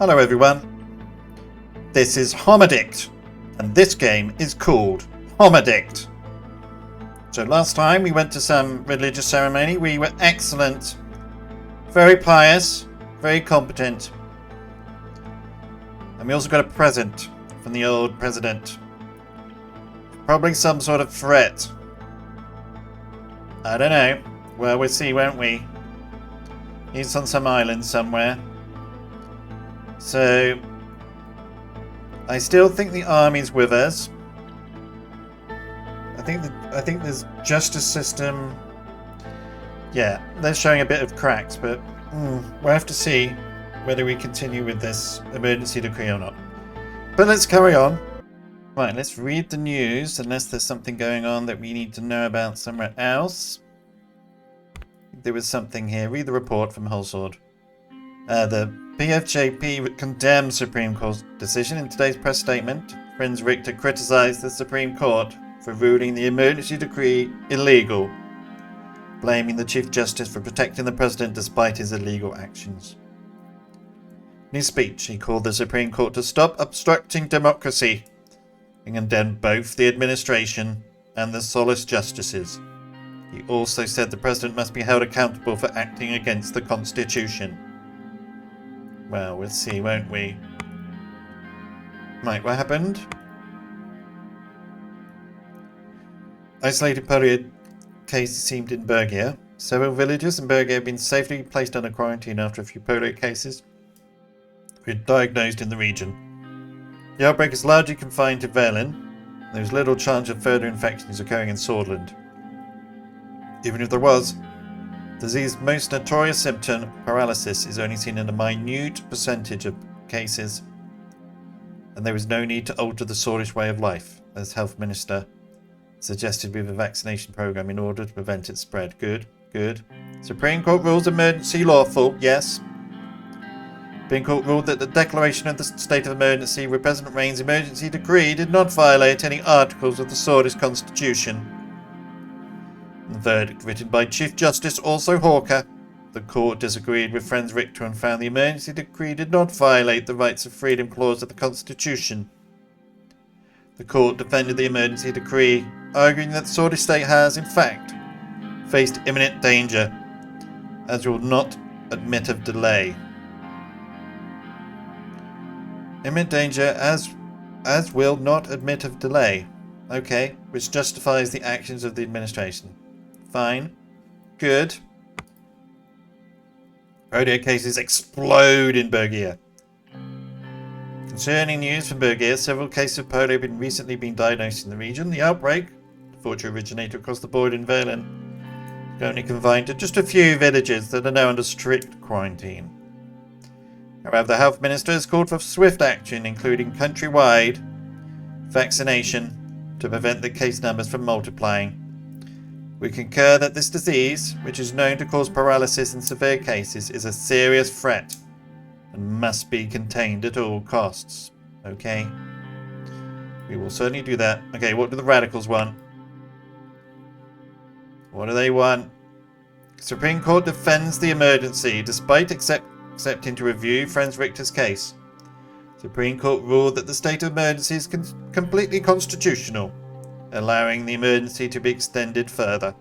Hello everyone, this is Homadict, and this game is called Homadict. So last time we went to some religious ceremony, we were excellent, very pious, very competent, and we also got a present from the old president. Probably some sort of threat. I don't know. Well, we'll see, won't we? He's on some island somewhere. So, I still think the army's with us. I think there's justice system. Yeah, they're showing a bit of cracks, but we'll have to see whether we continue with this emergency decree or not. But let's carry on. Right, let's read the news, unless there's something going on that we need to know about somewhere else. There was something here. Read the report from Holsword. The PFJP condemns Supreme Court decision. In today's press statement, Friends Richter criticised the Supreme Court for ruling the emergency decree illegal, blaming the Chief Justice for protecting the President despite his illegal actions. In his speech, he called the Supreme Court to stop obstructing democracy and condemned both the administration and the Solace Justices. He also said the President must be held accountable for acting against the Constitution. Well, we'll see, won't we? Right, what happened? Isolated polio cases seemed in Bergia. Several villages in Bergia have been safely placed under quarantine after a few polio cases were diagnosed in the region. The outbreak is largely confined to Verlin. There is little chance of further infections occurring in Sordland. Even if there was, the disease's most notorious symptom, paralysis, is only seen in a minute percentage of cases, and there is no need to alter the Sordish way of life, as Health Minister suggested with a vaccination program in order to prevent its spread. Good, good. Supreme Court rules emergency lawful, yes. Supreme Court ruled that the declaration of the state of emergency with President Rain's emergency decree did not violate any articles of the Sordish Constitution. The verdict, written by Chief Justice also Hawker, the court disagreed with Friends Richter and found the emergency decree did not violate the rights of freedom clause of the Constitution. The court defended the emergency decree, arguing that the Sordish state has, in fact, faced imminent danger, as will not admit of delay. Imminent danger as will not admit of delay. Okay, which justifies the actions of the administration. Fine. Good. Polio cases explode in Bergia. Concerning news from Bergia, several cases of polio have recently been diagnosed in the region. The outbreak, thought to originate across the board in Verlin, is only confined to just a few villages that are now under strict quarantine. However, the Health Minister has called for swift action, including countrywide vaccination, to prevent the case numbers from multiplying. We concur that this disease, which is known to cause paralysis in severe cases, is a serious threat and must be contained at all costs. Okay? We will certainly do that. Okay, what do the radicals want? What do they want? Supreme Court defends the emergency despite accepting to review Friends Richter's case. Supreme Court ruled that the state of emergency is completely constitutional, allowing the emergency to be extended further.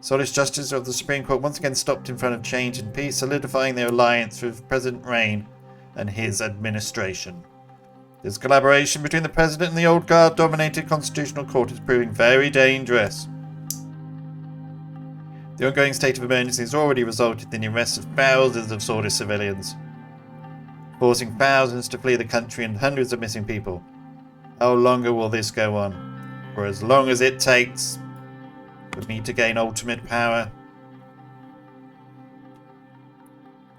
Solace Justice of the Supreme Court once again stopped in front of change and peace, solidifying their alliance with President Rain and his administration. This collaboration between the President and the old guard-dominated Constitutional Court is proving very dangerous. The ongoing state of emergency has already resulted in the arrest of thousands of Sordish civilians, forcing thousands to flee the country and hundreds of missing people. How longer will this go on? For as long as it takes for me to gain ultimate power.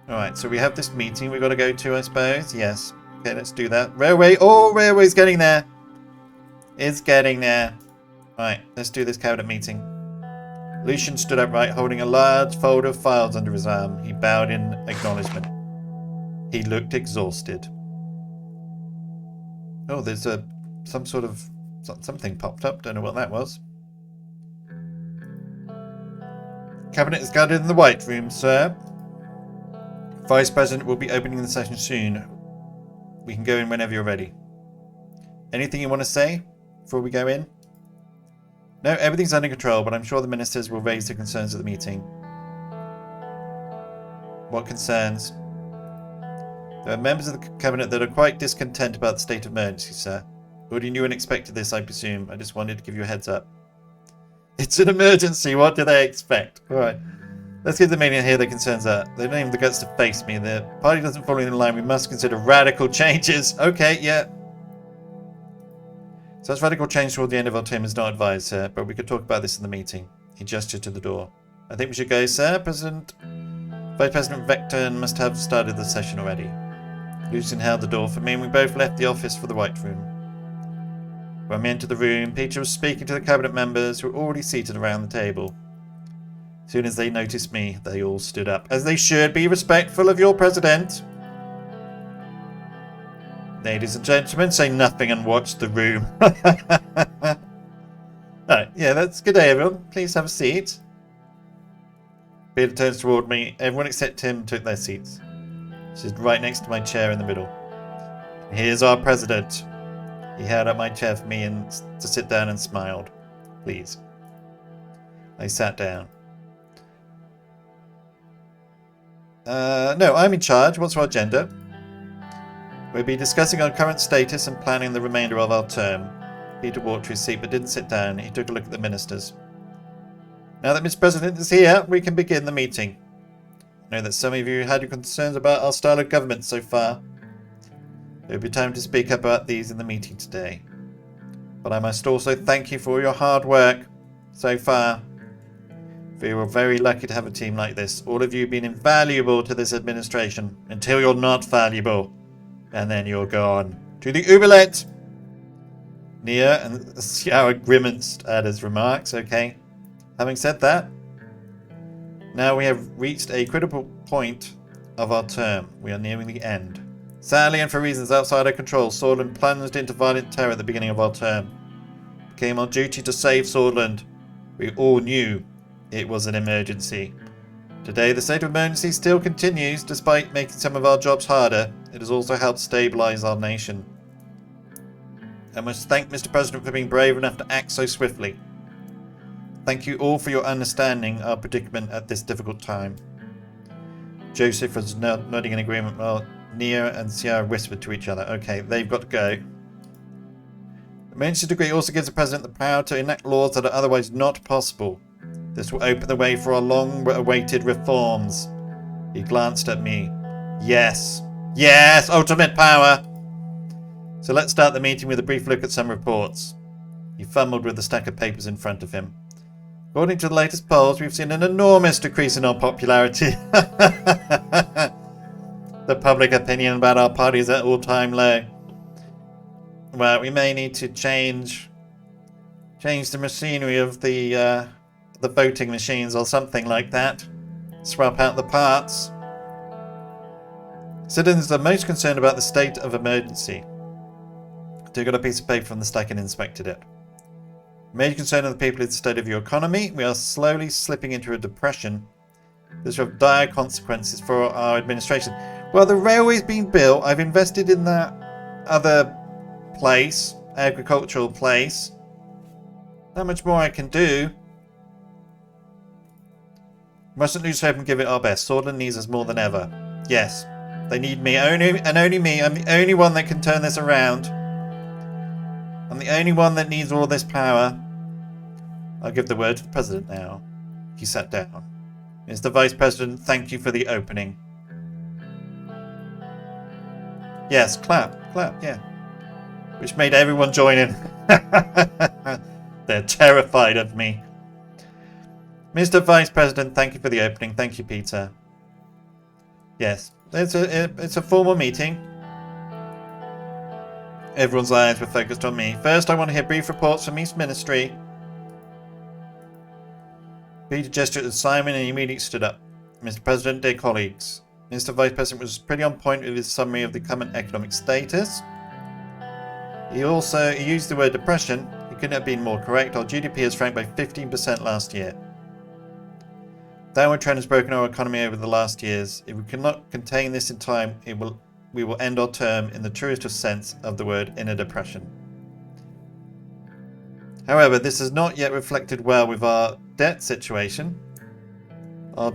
Alright, so we have this meeting we've got to go to, I suppose. Yes. Okay, let's do that. Railway. Oh, railway's getting there. It's getting there. Alright, let's do this cabinet meeting. Lucian stood upright, holding a large folder of files under his arm. He bowed in acknowledgement. He looked exhausted. Oh, there's some sort of something popped up. Don't know what that was. Cabinet is gathered in the White Room, sir. Vice President will be opening the session soon. We can go in whenever you're ready. Anything you want to say before we go in? No, everything's under control, but I'm sure the ministers will raise the concerns at the meeting. What concerns? There are members of the cabinet that are quite discontent about the state of emergency, sir. Already knew and expected this, I presume. I just wanted to give you a heads up. It's an emergency. What do they expect? All right. Let's give the meeting and hear their concerns out. They don't even have the guts to face me. The party doesn't follow in line. We must consider radical changes. Okay, yeah. Such radical change toward the end of our term is not advised, sir, but we could talk about this in the meeting. He gestured to the door. I think we should go, sir. Vice President Vectorn must have started the session already. Lucian held the door for me, and we both left the office for the White Room. When we entered the room, Peter was speaking to the cabinet members who were already seated around the table. As soon as they noticed me, they all stood up. As they should, be respectful of your president. Ladies and gentlemen, say nothing and watch the room. Alright, yeah, that's good day, everyone. Please have a seat. Peter turns toward me. Everyone except him took their seats. She's right next to my chair in the middle. Here's our president. He held up my chair for me and to sit down and smiled. Please. I sat down. No, I'm in charge. What's our agenda? We'll be discussing our current status and planning the remainder of our term. Peter walked to his seat but didn't sit down. He took a look at the ministers. Now that Mr. President is here, we can begin the meeting. I know that some of you had your concerns about our style of government so far. There will be time to speak about these in the meeting today. But I must also thank you for all your hard work so far. We were very lucky to have a team like this. All of you have been invaluable to this administration until you're not valuable. And then you're gone. To the oubliette! Nia and Xiao grimaced at his remarks. Okay. Having said that, now we have reached a critical point of our term. We are nearing the end. Sadly, and for reasons outside our control, Sordland plunged into violent terror at the beginning of our term. It became our duty to save Sordland. We all knew it was an emergency. Today, the state of emergency still continues, despite making some of our jobs harder. It has also helped stabilize our nation. I must thank Mr. President for being brave enough to act so swiftly. Thank you all for your understanding our predicament at this difficult time. Joseph was nodding in agreement while Nia and Sierra whispered to each other. Okay, they've got to go. The emergency decree also gives the President the power to enact laws that are otherwise not possible. This will open the way for our long-awaited reforms. He glanced at me. Yes. Yes! Ultimate power! So let's start the meeting with a brief look at some reports. He fumbled with the stack of papers in front of him. According to the latest polls, we've seen an enormous decrease in our popularity. The public opinion about our party is at all-time low. Well, we may need to change the machinery of the voting machines or something like that. Swap out the parts. Citizens are most concerned about the state of emergency. I took out a piece of paper from the stack and inspected it. Major concern of the people is the state of your economy. We are slowly slipping into a depression. This will have dire consequences for our administration. Well, the railway's been built. I've invested in that other place, agricultural place. Not much more I can do. Mustn't lose hope and give it our best. Sordland needs us more than ever. Yes, they need me. Only me. I'm the only one that can turn this around. I'm the only one that needs all this power. I'll give the word to the President now. He sat down. Mr. Vice President, thank you for the opening. Yes, clap, yeah. Which made everyone join in. They're terrified of me. Mr. Vice President, thank you for the opening. Thank you, Peter. Yes, it's a formal meeting. Everyone's eyes were focused on me. First, I want to hear brief reports from each ministry. Peter gestured at Simon and he immediately stood up. Mr. President, dear colleagues. Mr. Vice President was pretty on point with his summary of the current economic status. He used the word depression. He couldn't have been more correct. Our GDP has shrank by 15% last year. Downward trend has broken our economy over the last years. If we cannot contain this in time, we will end our term in the truest sense of the word in a depression. However, this has not yet reflected well with our debt situation. Our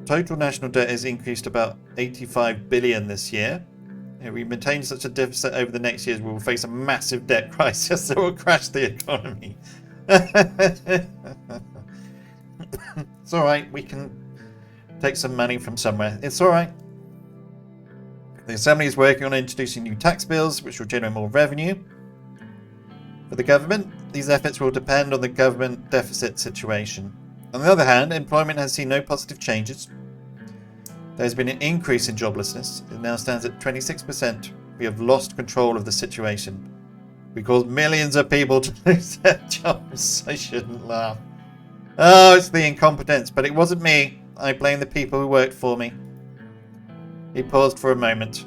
total national debt has increased about 85 billion this year. If we maintain such a deficit over the next years, we will face a massive debt crisis that will crash the economy. It's alright, we can take some money from somewhere. It's alright. The Assembly is working on introducing new tax bills, which will generate more revenue for the government. These efforts will depend on the government deficit situation. On the other hand, employment has seen no positive changes. There has been an increase in joblessness. It now stands at 26%. We have lost control of the situation. We caused millions of people to lose their jobs. I shouldn't laugh. Oh, it's the incompetence, but it wasn't me. I blame the people who worked for me. He paused for a moment.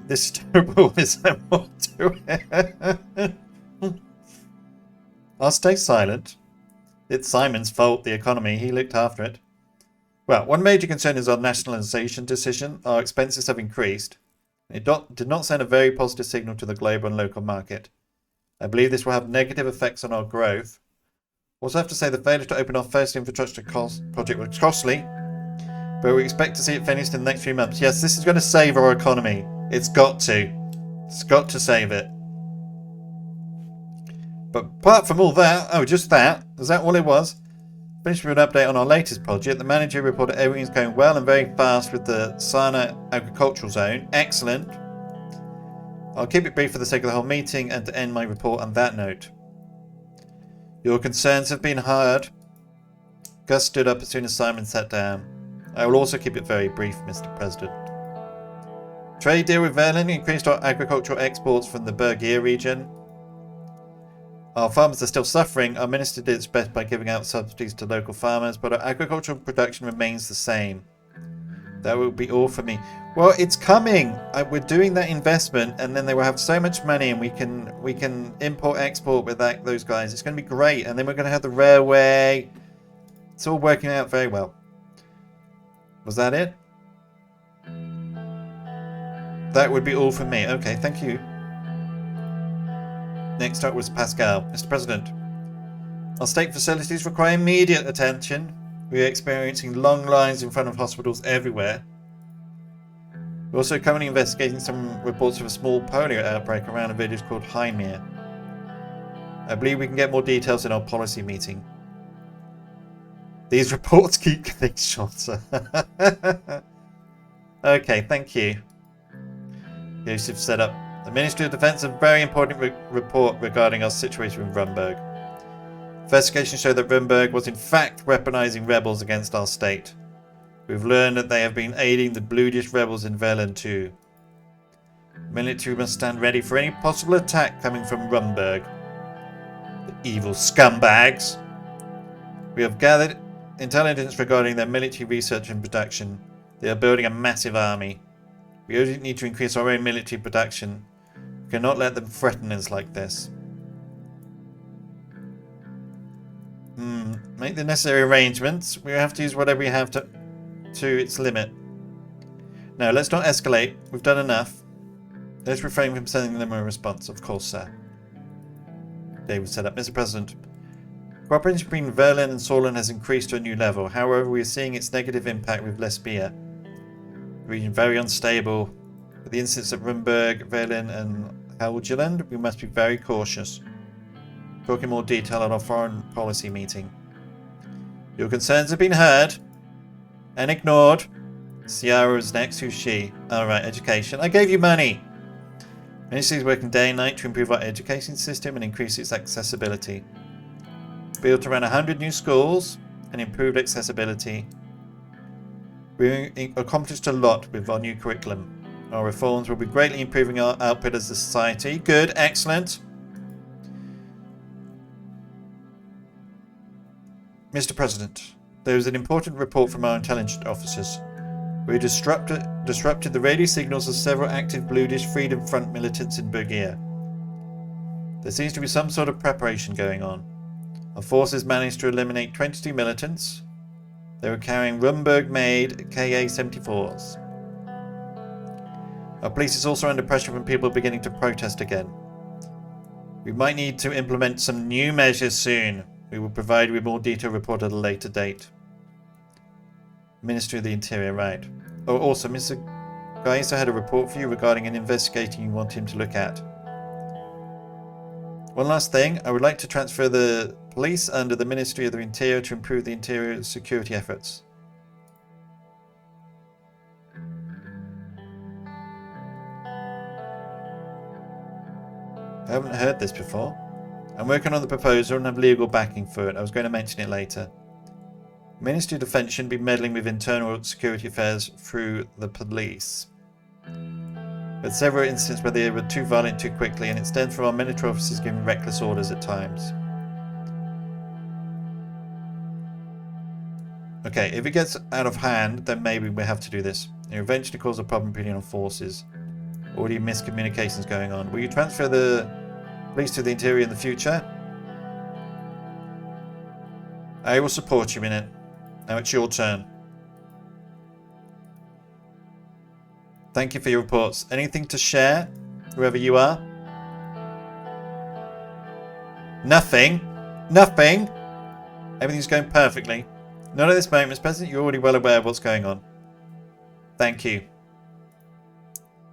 This terrible is more to it. I'll stay silent. It's Simon's fault, the economy. He looked after it. Well, one major concern is our nationalisation decision. Our expenses have increased. It did not send a very positive signal to the global and local market. I believe this will have negative effects on our growth. Also have to say the failure to open our first infrastructure project was costly, but we expect to see it finished in the next few months. Yes, this is going to save our economy. It's got to. It's got to save it. But apart from all that, oh, just that. Is that all it was? Finished with an update on our latest project. The manager reported everything's going well and very fast with the Sana agricultural zone. Excellent. I'll keep it brief for the sake of the whole meeting and to end my report on that note. Your concerns have been heard. Gus stood up as soon as Simon sat down. I will also keep it very brief, Mr. President. Trade deal with Verlin increased our agricultural exports from the Bergier region. Our farmers are still suffering. Our minister did its best by giving out subsidies to local farmers, but our agricultural production remains the same. That will be all for me. Well, it's coming. We're doing that investment, and then they will have so much money, and we can import export with those guys. It's going to be great, and then we're going to have the railway. It's all working out very well. Was that it? That would be all from me. Okay, thank you. Next up was Pascal. Mr. President, our state facilities require immediate attention. We are experiencing long lines in front of hospitals everywhere. We're also currently investigating some reports of a small polio outbreak around a village called Heimir. I believe we can get more details in our policy meeting. These reports keep getting shorter. Okay, thank you. Yusuf set up. The Ministry of Defence has a very important report regarding our situation in Rumberg. Investigations show that Rumberg was in fact weaponizing rebels against our state. We've learned that they have been aiding the bluish rebels in Verlin too. The military must stand ready for any possible attack coming from Rumberg. The evil scumbags! We have gathered intelligence regarding their military research and production. They are building a massive army. We only need to increase our own military production. We cannot let them threaten us like this. Make the necessary arrangements. We have to use whatever we have to its limit. No, let's not escalate. We've done enough. Let's refrain from sending them a response. Of course, sir. David set up. Mr. President, cooperation between Verlin and Sordland has increased to a new level. However, we are seeing its negative impact with Lesbia. The region very unstable. With the incidents at Rumberg, Verlin and Helgeland, we must be very cautious. Talk in more detail at our foreign policy meeting. Your concerns have been heard and ignored. Ciara is next. Who's she? Alright, education. I gave you money. Ministry is working day and night to improve our education system and increase its accessibility. Built around 100 new schools and improved accessibility. We accomplished a lot with our new curriculum. Our reforms will be greatly improving our output as a society. Good, excellent. Mr. President, there is an important report from our intelligence officers. We disrupted the radio signals of several active Bluish Freedom Front militants in Bergier. There seems to be some sort of preparation going on. Our forces managed to eliminate 22 militants. They were carrying Rumberg-made Ka-74s. Our police is also under pressure from people beginning to protest again. We might need to implement some new measures soon. We will provide you with more detailed report at a later date. Ministry of the Interior, right. Oh, also, Mr. Geiser had a report for you regarding an investigation you want him to look at. One last thing, I would like to transfer the police under the Ministry of the Interior to improve the interior security efforts. I haven't heard this before. I'm working on the proposal and have legal backing for it. I was going to mention it later. Ministry of Defence shouldn't be meddling with internal security affairs through the police. But several instances where they were too violent too quickly, and it stems from our military officers giving reckless orders at times. Okay, if it gets out of hand, then maybe we have to do this. It eventually cause a problem between our forces. Already miscommunications going on. Will you transfer the police to the interior in the future? I will support you in it. Now it's your turn. Thank you for your reports. Anything to share, whoever you are? Nothing. Nothing. Everything's going perfectly. Not at this moment, Mr. President. You're already well aware of what's going on. Thank you.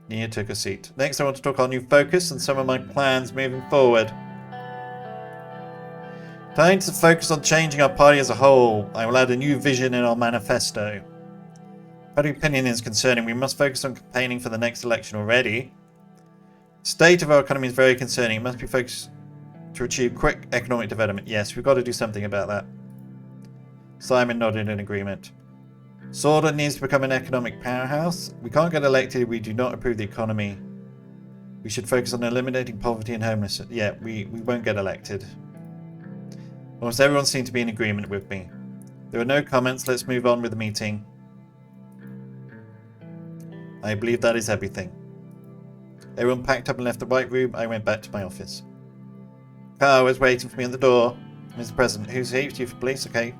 Nia took a seat. Next, I want to talk on new focus and some of my plans moving forward. Time to focus on changing our party as a whole. I will add a new vision in our manifesto. Public opinion is concerning. We must focus on campaigning for the next election already. The state of our economy is very concerning. It must be focused to achieve quick economic development. Yes, we've got to do something about that. Simon nodded in agreement. Sordland needs to become an economic powerhouse. We can't get elected if we do not improve the economy. We should focus on eliminating poverty and homelessness. Yeah, we won't get elected. Almost everyone seemed to be in agreement with me. There are no comments. Let's move on with the meeting. I believe that is everything. Everyone packed up and left the White Room. I went back to my office. Carl was waiting for me at the door. Mr. President, who's here? Chief of Police? Okay.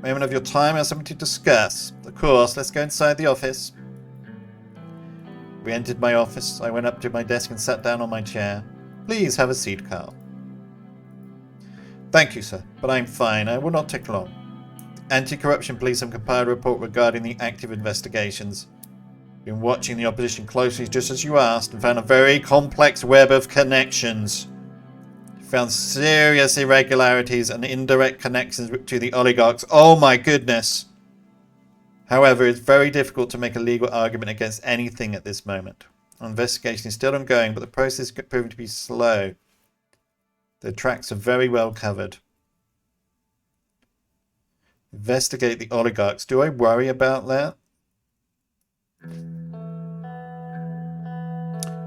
Moment of your time, I have something to discuss. Of course, let's go inside the office. We entered my office. I went up to my desk and sat down on my chair. Please have a seat, Carl. Thank you, sir, but I'm fine. I will not take long. Anti-corruption police have compiled a report regarding the active investigations. Been watching the opposition closely, just as you asked, and found a very complex web of connections. Found serious irregularities and indirect connections to the oligarchs. Oh my goodness! However, it's very difficult to make a legal argument against anything at this moment. Our investigation is still ongoing, but the process is proving to be slow. The tracks are very well covered. Investigate the oligarchs. Do I worry about that?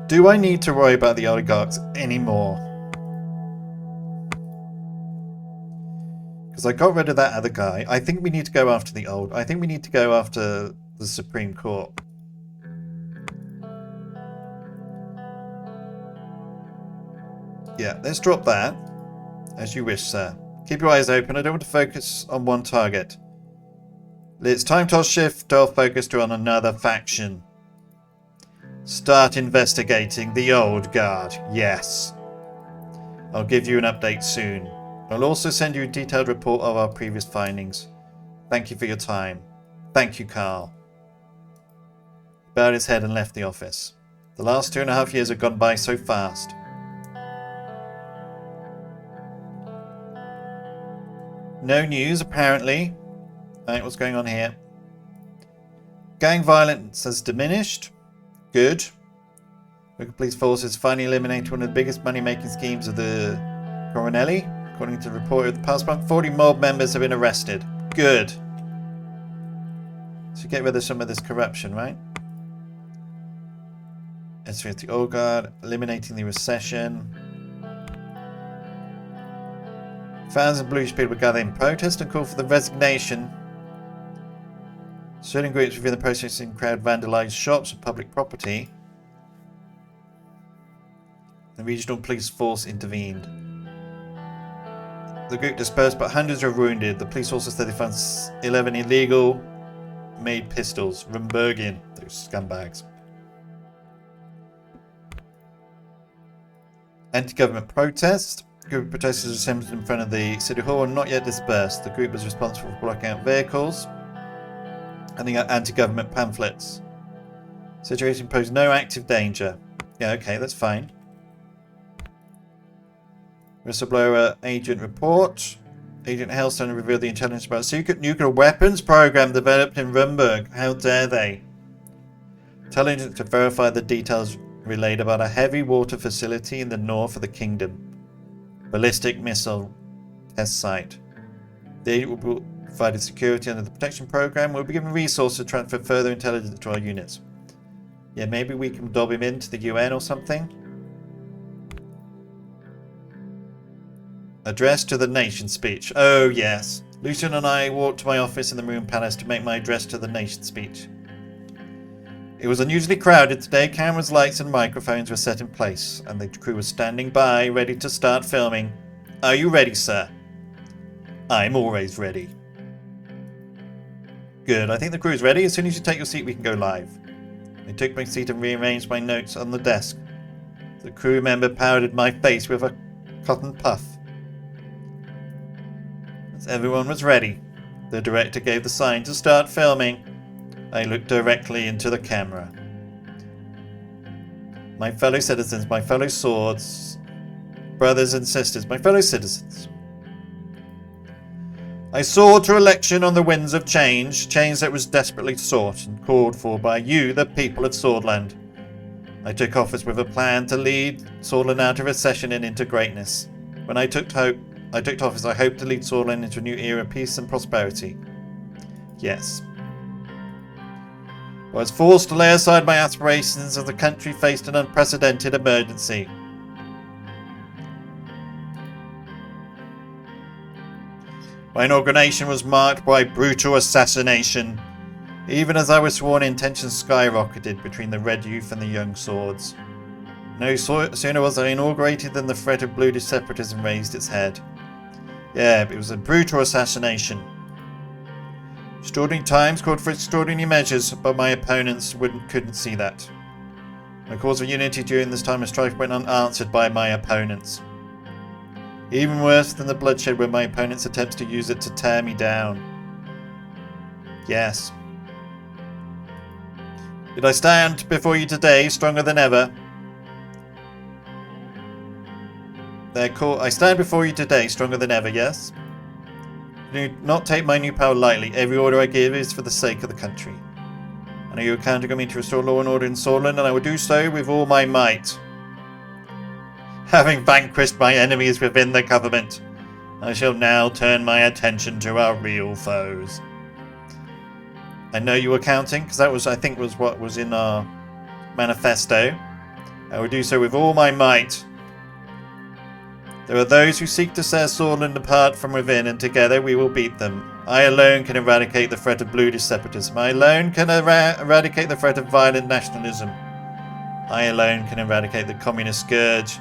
Do I need to worry about the oligarchs anymore? Because I got rid of that other guy. I think we need to go after the old. I think we need to go after the Supreme Court. Yeah, let's drop that. As you wish, sir. Keep your eyes open. I don't want to focus on one target. It's time to shift our focus to on another faction. Start investigating the old guard. Yes. I'll give you an update soon. I'll also send you a detailed report of our previous findings. Thank you for your time. Thank you, Carl. He bowed his head and left the office. The last 2.5 years have gone by so fast. No news, apparently. Alright, what's going on here? Gang violence has diminished. Good. Local police forces finally eliminated one of the biggest money-making schemes of the Coronelli. According to the report of the past month, 40 mob members have been arrested. Good. So get rid of some of this corruption, right? As for the old guard, eliminating the recession. Thousands of bluish people gather in protest and call for the resignation. Certain groups within the protesting crowd vandalised shops and public property. The regional police force intervened. The group dispersed, but hundreds were wounded. The police also said they found 11 illegal made pistols. Rumbergian, those scumbags. Anti-government protest. A group of protesters assembled in front of the City Hall and not yet dispersed. The group was responsible for blocking out vehicles and the anti-government pamphlets. Situation posed no active danger. Yeah, okay, that's fine. Whistleblower agent report. Agent Hailstone revealed the intelligence about a secret nuclear weapons program developed in Rumberg. How dare they? Intelligence to verify the details relayed about a heavy water facility in the north of the kingdom. Ballistic missile test site. The agent will be provided security under the protection program. We'll be given resources to transfer further intelligence to our units. Yeah, maybe we can dob him into the UN or something. Address to the nation speech. Oh, yes. Lucian and I walked to my office in the Moon Palace to make my address to the nation speech. It was unusually crowded today. Cameras, lights and microphones were set in place, and the crew was standing by, ready to start filming. Are you ready, sir? I'm always ready. Good. I think the crew is ready. As soon as you take your seat, we can go live. I took my seat and rearranged my notes on the desk. The crew member powdered my face with a cotton puff. As everyone was ready, the director gave the sign to start filming. I looked directly into the camera. My fellow citizens, my fellow swords, brothers and sisters, my fellow citizens. I soared to election on the winds of change, change that was desperately sought and called for by you, the people of Sordland. I took office with a plan to lead Sordland out of recession and into greatness. When I took office, I hoped to lead Sordland into a new era of peace and prosperity. Yes. I was forced to lay aside my aspirations as the country faced an unprecedented emergency. My inauguration was marked by brutal assassination. Even as I was sworn in, tensions skyrocketed between the Red Youth and the Young Swords. No sooner was I inaugurated than the threat of bloody separatism raised its head. Yeah, it was a brutal assassination. Extraordinary times called for extraordinary measures, but my opponents couldn't see that. My cause of unity during this time of strife went unanswered by my opponents. Even worse than the bloodshed were my opponents' attempts to use it to tear me down. Yes. Did I stand before you today stronger than ever? I stand before you today stronger than ever, yes? Do not take my new power lightly. Every order I give is for the sake of the country. I know you are counting on me to restore law and order in Sordland, and I will do so with all my might. Having vanquished my enemies within the government, I shall now turn my attention to our real foes. I know you were counting, because that was, I think, was what was in our manifesto. I will do so with all my might. There are those who seek to tear Sordland apart from within, and together we will beat them. I alone can eradicate the threat of bloody separatism. I alone can eradicate the threat of violent nationalism. I alone can eradicate the communist scourge.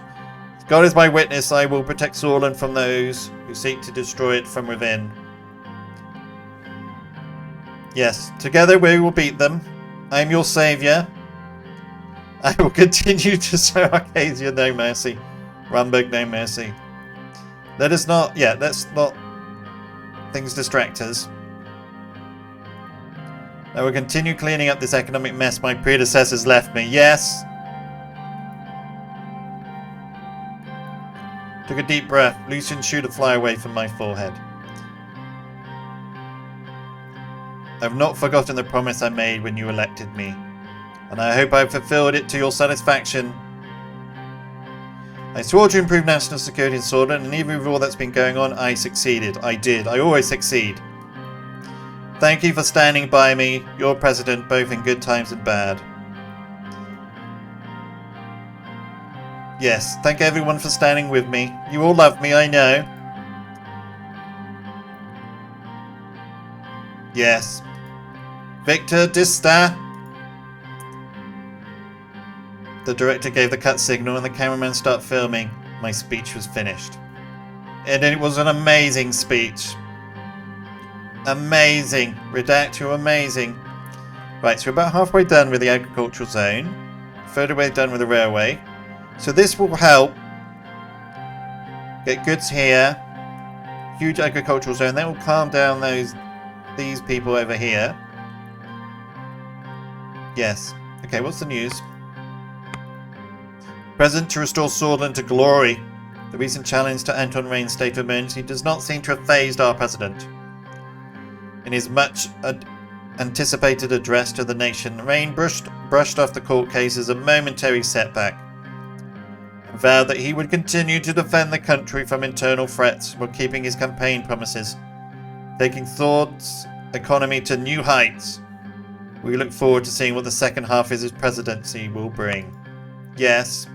God is my witness, I will protect Sordland from those who seek to destroy it from within. Yes, together we will beat them. I am your saviour. I will continue to show Arcadia no mercy. Rumberg no mercy. Let's not things distract us. I will continue cleaning up this economic mess my predecessors left me. Yes. Took a deep breath. Lucian shooed a fly away from my forehead. I have not forgotten the promise I made when you elected me, and I hope I have fulfilled it to your satisfaction. I swore to improve national security in Sordland, and even with all that's been going on, I succeeded. I did. I always succeed. Thank you for standing by me, your president, both in good times and bad. Yes, thank everyone for standing with me. You all love me, I know. Yes. Victor Dista. The director gave the cut signal and the cameraman started filming. My speech was finished. And it was an amazing speech. Amazing. Redact, you're amazing. Right, so we're about halfway done with the agricultural zone. Further away done with the railway. So this will help get goods here. Huge agricultural zone. That will calm down these people over here. Yes. Okay, what's the news? Present to restore Sordland to glory. The recent challenge to Anton Rain's state of emergency does not seem to have phased our president. In his much anticipated address to the nation, Rain brushed off the court case as a momentary setback and vowed that he would continue to defend the country from internal threats while keeping his campaign promises, taking Thor's economy to new heights. We look forward to seeing what the second half of his presidency will bring. Yes.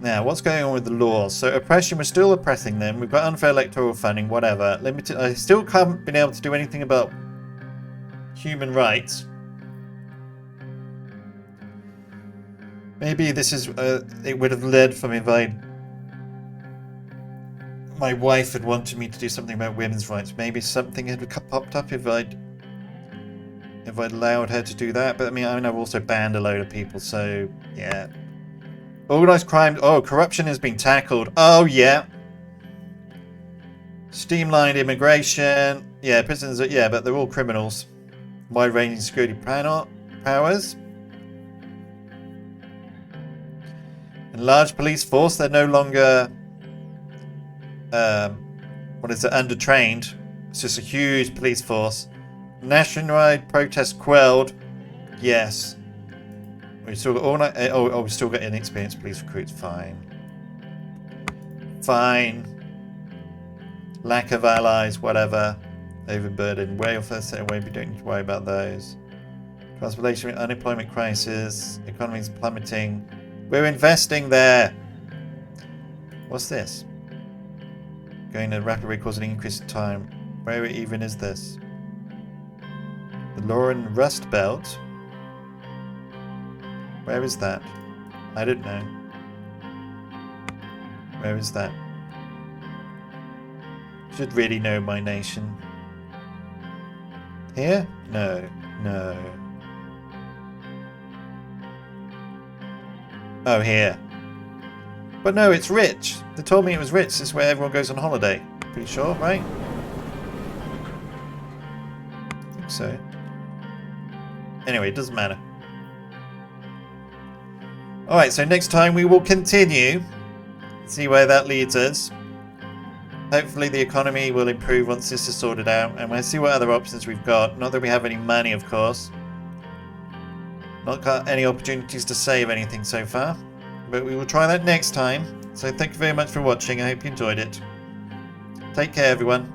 Now, what's going on with the laws? So, oppression, we're still oppressing them. We've got unfair electoral funding, whatever. Limited. I still haven't been able to do anything about human rights. Maybe this is... it would have led from if my wife had wanted me to do something about women's rights. Maybe something had popped up if I'd allowed her to do that. But I mean, I've also banned a load of people, so yeah. Organised crime. Oh, corruption has been tackled. Oh, yeah. Streamlined immigration. Yeah, prisoners. Yeah, but they're all criminals. Wide-ranging security powers. Enlarged police force. They're no longer... what is it? Undertrained. It's just a huge police force. Nationwide protest quelled. Yes. We still got all night. Oh, we still got inexperienced police recruits. Fine. Fine. Lack of allies, whatever. Overburdened. Welfare center. We don't need to worry about those. Transportation, unemployment crisis. Economy's plummeting. We're investing there. What's this? Going at a rapid rate causing an increase in time. Where even is this? The Lauren Rust Belt. Where is that? I don't know. Where is that? Should really know my nation. Here? No. No. Oh, here. But no, it's rich. They told me it was rich. This is where everyone goes on holiday. Pretty sure, right? I think so. Anyway, it doesn't matter. Alright, so next time we will continue. See where that leads us. Hopefully the economy will improve once this is sorted out. And we'll see what other options we've got. Not that we have any money, of course. Not got any opportunities to save anything so far. But we will try that next time. So thank you very much for watching. I hope you enjoyed it. Take care, everyone.